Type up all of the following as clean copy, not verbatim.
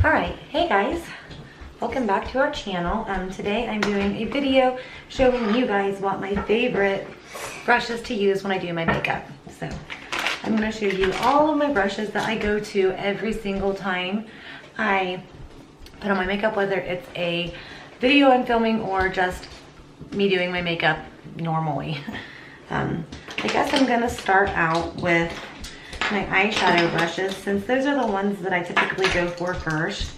Alright, hey guys, welcome back to our channel. Today I'm doing a video showing you guys what my favorite brushes to use when I do my makeup. So I'm going to show you all of my brushes that I go to every single time I put on my makeup, whether it's a video I'm filming or just me doing my makeup normally. I guess I'm going to start out with my eyeshadow brushes, since those are the ones that I typically go for first.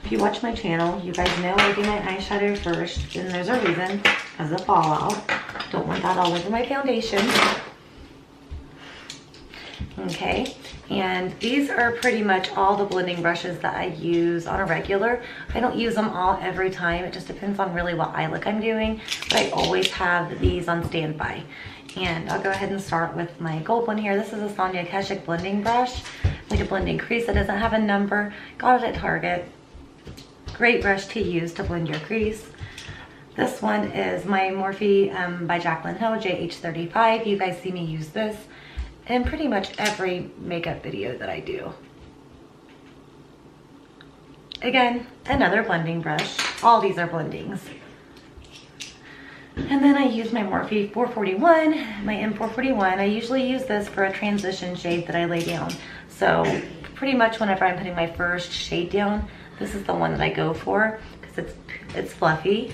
If you watch my channel, you guys know I do my eyeshadow first, and there's a reason, because of fallout. Don't want that all over my foundation. Okay, and these are pretty much all the blending brushes that I use on a regular. I don't use them all every time. It just depends on really what eye look I'm doing, but I always have these on standby. And I'll go ahead and start with my gold one here. This is a Sonia Keshik blending brush, like a blending crease that doesn't have a number. Got it at Target. Great brush to use to blend your crease. This one is my Morphe by Jaclyn Hill JH35. You guys see me use this in pretty much every makeup video that I do. Again, another blending brush. All these are blendings. And then I use my Morphe 441, my M441. I usually use this for a transition shade that I lay down. So pretty much whenever I'm putting my first shade down, this is the one that I go for, because it's fluffy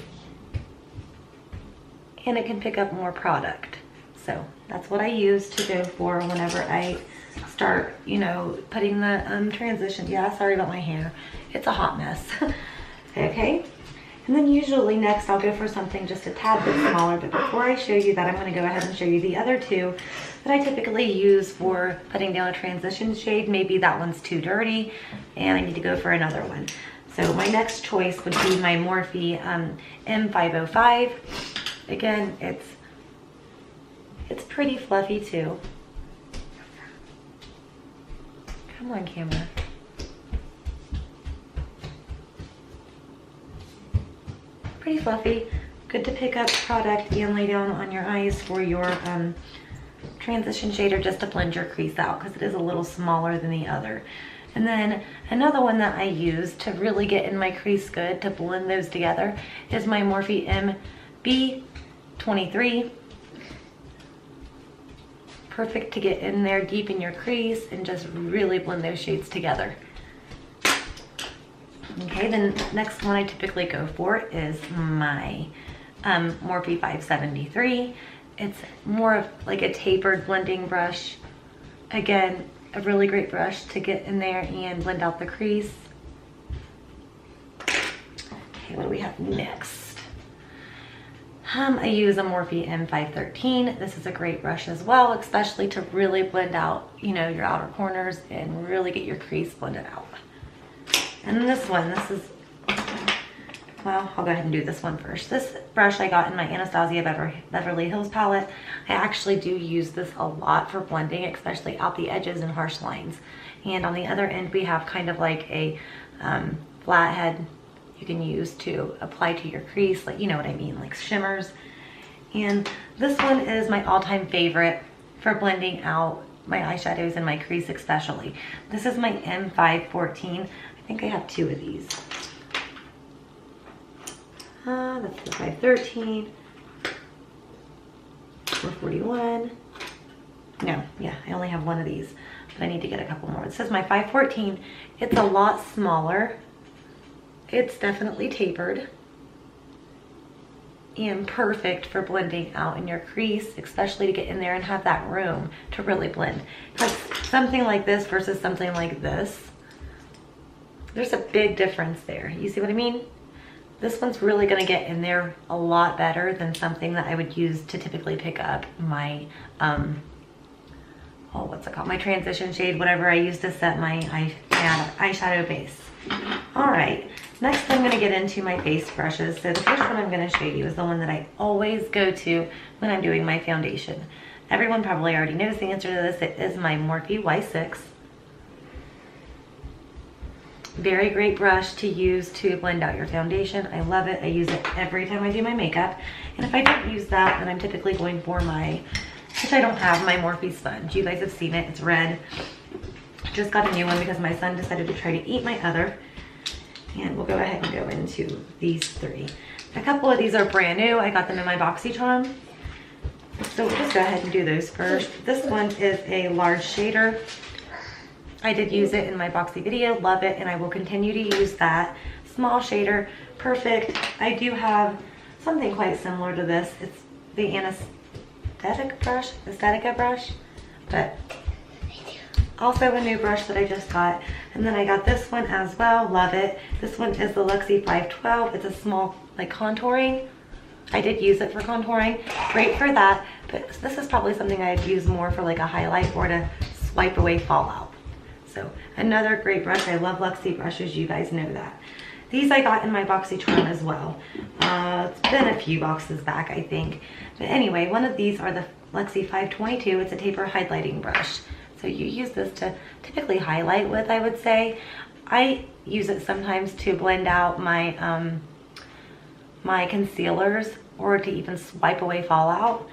and it can pick up more product. So that's what I use to go for whenever I start, you know, putting the transition. Yeah, sorry about my hair. It's a hot mess. Okay. And then usually next I'll go for something just a tad bit smaller, but before I show you that, I'm going to go ahead and show you the other two that I typically use for putting down a transition shade. Maybe that one's too dirty and I need to go for another one. So my next choice would be my Morphe M505. Again, it's pretty fluffy too. Come on, camera. Pretty fluffy, good to pick up product and lay down on your eyes for your transition shade, or just to blend your crease out, because it is a little smaller than the other. And then another one that I use to really get in my crease good, to blend those together, is my Morphe MB23. Perfect to get in there deep in your crease and just really blend those shades together. Okay, the next one I typically go for is my Morphe 573. It's more of like a tapered blending brush. Again, a really great brush to get in there and blend out the crease. Okay, what do we have next? I use a Morphe M513. This is a great brush as well, especially to really blend out, you know, your outer corners and really get your crease blended out. And this one, well, I'll go ahead and do this one first. This brush I got in my Anastasia Beverly Hills palette. I actually do use this a lot for blending, especially out the edges and harsh lines. And on the other end, we have kind of like a flat head you can use to apply to your crease, like, you know what I mean, like shimmers. And this one is my all-time favorite for blending out my eyeshadows and my crease especially. This is my M514. I think I have two of these. That's the 513, 441. No, yeah, I only have one of these, but I need to get a couple more. It says my 514. It's a lot smaller. It's definitely tapered and perfect for blending out in your crease, especially to get in there and have that room to really blend. Because something like this versus something like this, there's a big difference there. You see what I mean? This one's really gonna get in there a lot better than something that I would use to typically pick up my, what's it called? My transition shade, whatever I use to set my eyeshadow base. All right, next I'm gonna get into my base brushes. So the first one I'm gonna show you is the one that I always go to when I'm doing my foundation. Everyone probably already knows the answer to this. It is my Morphe Y6. Very great brush to use to blend out your foundation. I love it. I use it every time I do my makeup. And if I don't use that, then I'm typically going for my, which I don't have, my Morphe sponge. You guys have seen it. It's red. Just got a new one because my son decided to try to eat my other. And we'll go ahead and go into these three. A couple of these are brand new. I got them in my BoxyCharm. So we'll just go ahead and do those first. This one is a large shader. I did use it in my boxy video, love it, and I will continue to use that. Small shader, perfect. I do have something quite similar to this. It's the Aesthetica brush, but also a new brush that I just got. And then I got this one as well, love it. This one is the Luxie 512. It's a small, like, contouring. I did use it for contouring, great for that, but this is probably something I'd use more for like a highlight or to swipe away fallout. So another great brush. I love Luxie brushes, you guys know that. These I got in my BoxyCharm as well. It's been a few boxes back, I think. But anyway, one of these are the Luxie 522. It's a taper highlighting brush. So you use this to typically highlight with, I would say. I use it sometimes to blend out my my concealers or to even swipe away fallout.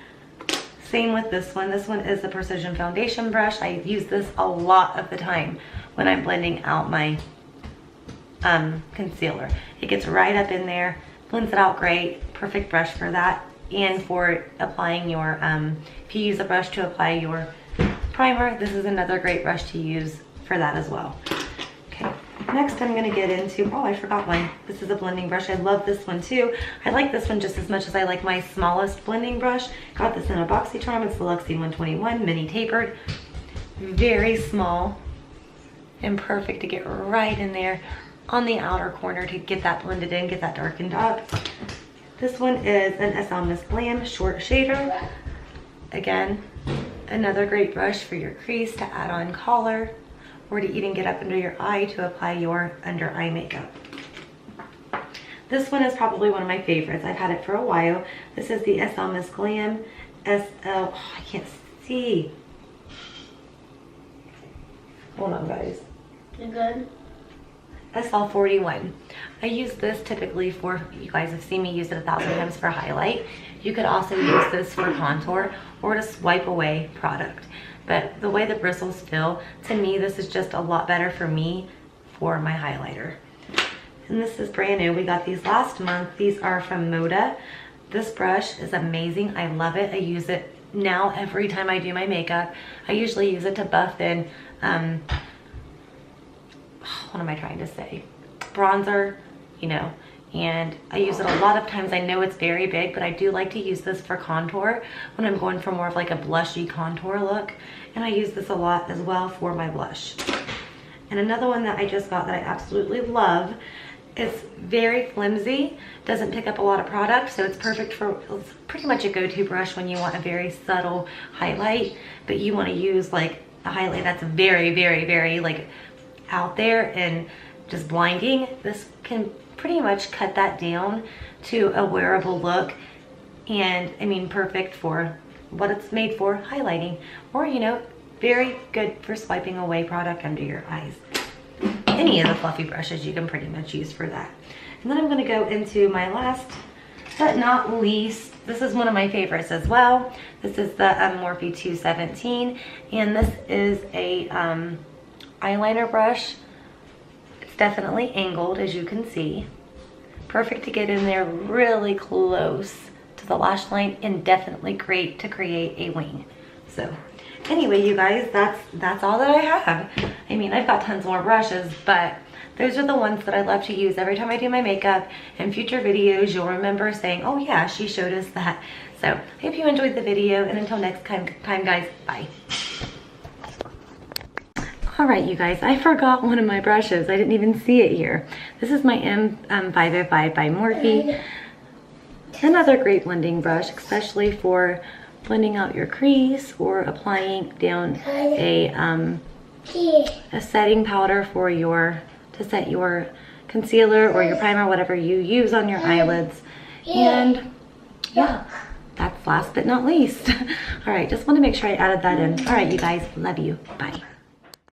Same with this one. This one is the Precision Foundation brush. I use this a lot of the time when I'm blending out my concealer. It gets right up in there, blends it out great, perfect brush for that. And for applying your, if you use a brush to apply your primer, this is another great brush to use for that as well. Okay, next I'm gonna get into, oh, I forgot one. This is a blending brush. I love this one too. I like this one just as much as I like my smallest blending brush. Got this in a BoxyCharm. It's the Luxie 121 mini tapered. Very small and perfect to get right in there on the outer corner to get that blended in, get that darkened up. This one is an SL Miss Glam short shader. Again, another great brush for your crease to add on color, or to even get up under your eye to apply your under eye makeup. This one is probably one of my favorites. I've had it for a while. This is the SL Miss Glam I can't see. Hold on, guys. You good? SL41. I use this typically for, you guys have seen me use it 1,000 times for highlight. You could also use this for contour or to swipe away product. But the way the bristles feel, to me, this is just a lot better for me for my highlighter. And this is brand new. We got these last month. These are from Moda. This brush is amazing. I love it. I use it now every time I do my makeup. I usually use it to buff in, what am I trying to say? Bronzer, you know. And I use it a lot of times. I know it's very big, but I do like to use this for contour when I'm going for more of like a blushy contour look. And I use this a lot as well for my blush. And another one that I just got that I absolutely love, it's very flimsy, doesn't pick up a lot of product, so it's perfect for, it's pretty much a go-to brush when you want a very subtle highlight, but you want to use like a highlight that's very, very, very like out there and just blinding. This can pretty much cut that down to a wearable look, and I mean perfect for what it's made for, highlighting, or you know, very good for swiping away product under your eyes. Any of the fluffy brushes you can pretty much use for that. And then I'm going to go into my last but not least, this is one of my favorites as well. This is the Morphe 217, and this is a eyeliner brush. Definitely angled, as you can see. Perfect to get in there really close to the lash line, and definitely great to create a wing. So anyway, you guys, that's all that I have. I mean, I've got tons more brushes, but those are the ones that I love to use every time I do my makeup. In future videos, you'll remember saying, oh yeah, she showed us that. So I hope you enjoyed the video, and until next time guys, bye. All right, you guys, I forgot one of my brushes. I didn't even see it here. This is my M505 by Morphe. Another great blending brush, especially for blending out your crease or applying down a setting powder for to set your concealer or your primer, whatever you use on your eyelids. And yeah, that's last but not least. All right, just want to make sure I added that in. All right, you guys, love you. Bye.